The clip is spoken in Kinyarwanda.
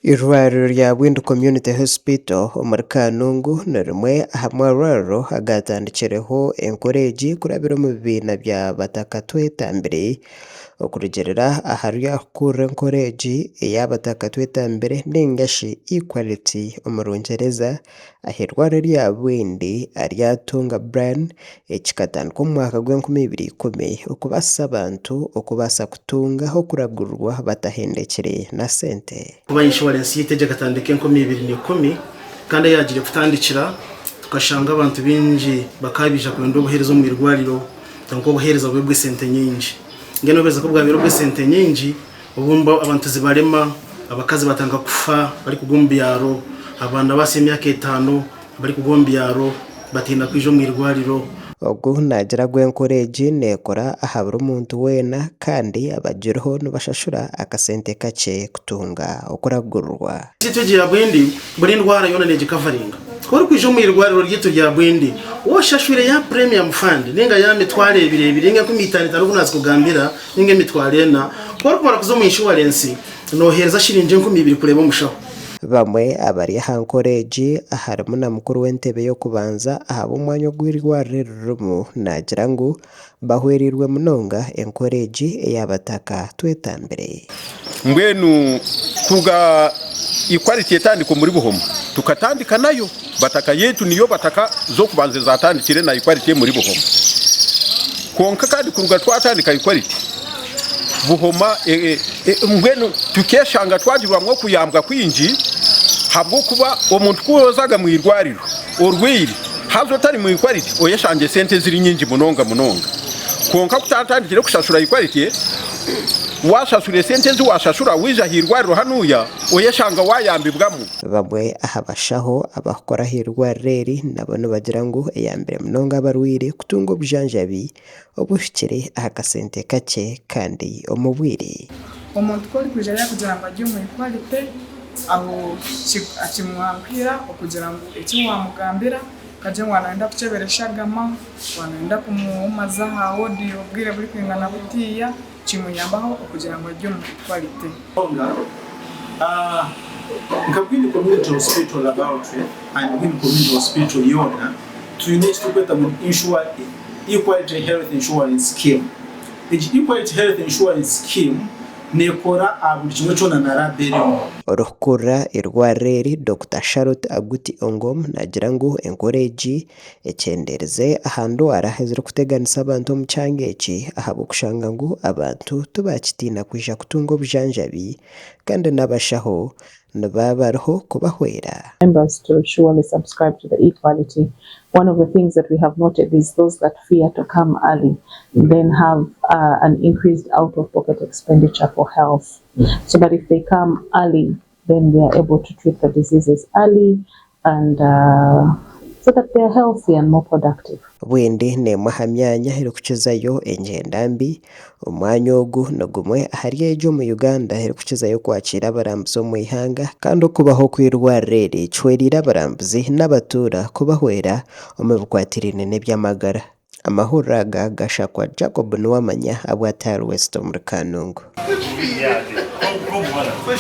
Irwariro rya Bwindi Community Hospital omuri Kanungu ni rimwe aha marwariro agatandikireho encourage kurabira omu bibiina bya bataka twetambire okurugyirira ahari ahakukura encourage ey'abataka twetambire ningashi equality omu rungyereza aha irwariro rya Bwindi ryatunga Brian ekikatandika omu mwaka gw'2010 okubaasa abantu okubaasa kutungaho okuragurirwa batahendekire na sente. Kuba insurance yiteje gatandika 2010 kandi yagire kutandikira tukashanga abantu bingi bakabija kwenda obuherezo mu irwariro tanko obuhereza bwe sente nyingi ngeno beza ko bwabiro bwe sente nyingi obumba abantu zibarema abakazi batanga kufa bari kugombyaro abana base emyaka 5 bari kugombyaro batinda kwijo mu irwariro. Ogu nagira encourage nekora aha buri muntu wena kandi abagireho nibashashura akasente kakye kutunga okuragurirwa. Kito gya Bwindi buri ndwara yona neje covering kora kwijo mu irwariro ryito rya Bwindi woshashwire ya premium fund ninga ya mitware birebire ninga kumitana kunazi kugambira ninga mitware na kora kuzo mu insurance no hereza shirinje 2000 kureba mushaho. Bamwe abari aha encourage aharimu na mukuru w'entebe yo kubanza ahaba omwanya ogw'irwariro rimu nagira ngu bahwerirwe munonga encourage ey'abataka twetambire. Mbwenu kuga equality etandika muri Buhoma tukatandika nayo bataka yetu niyo bataka zo kubanza zatandikire na equality muri Buhoma konka kandi kuruga twatandika equality Buhoma mbwenu tukeshanga twagirwamwo kuyambwa kwinji habwo kuba omuntu kuzozaga mu irwariro orwiri hazo tari mu equality oyeshanje sente ziri nyingi munonga konka kutatandikire kushashura equality washashura sente zi washashura wija hirwariro hanuya oyeshanga wayambibwamo. Bamwe ahabashaho abakora hirwariri nabo bagira ngo eyambere munonga abarwire kutunga obujanjabi obushikire akasente kake kandi omubwire omuntu koli kujaya kugira ngo ajye mu equality aho akimwambira okugira ngo ekimwamugambira kaje wanaenda kucheberesha gama wanaenda kumumaza haodi obwire buri kwingana butiya chimunyambaho okugira ngo ajye mu equality. Nkabwini community hospital about and Bwindi community hospital yona tuyinete tukweta mu equality health insurance scheme. Equality health insurance scheme nekora buli kimwe cyona narabere orukura irwareri Dr. Charlotte Aguti Ongom nagira ngo encourage ecendereze ahandu arahezera kuteganisa abantu mu cyangeki ahabo kushanga ngo abantu tubakitina kuja kutunga obujanjabi kandi nabashaho nababariho kubahwera. Members to surely subscribe to the equality. One of the things that we have noted is those that fear to come early then have an increased out-of-pocket expenditure for health. So that if they come early, then we are able to treat the diseases early and so that they are healthy and more productive. Bwindi nemwe hamyanya heri kukizayo engenda mbi omwanya ogu nogumwe ahari ejo mu Uganda heri kukizayo kwakira abarambuzi omu ihanga kandi okubaho kwirwarire chwerira abarambuzi n'abatura kubahwera omu bikwatirine n'ebyamagara. Amahoro aga gashakwa Jacob Nuwamanya abwatari West muri Kanungu.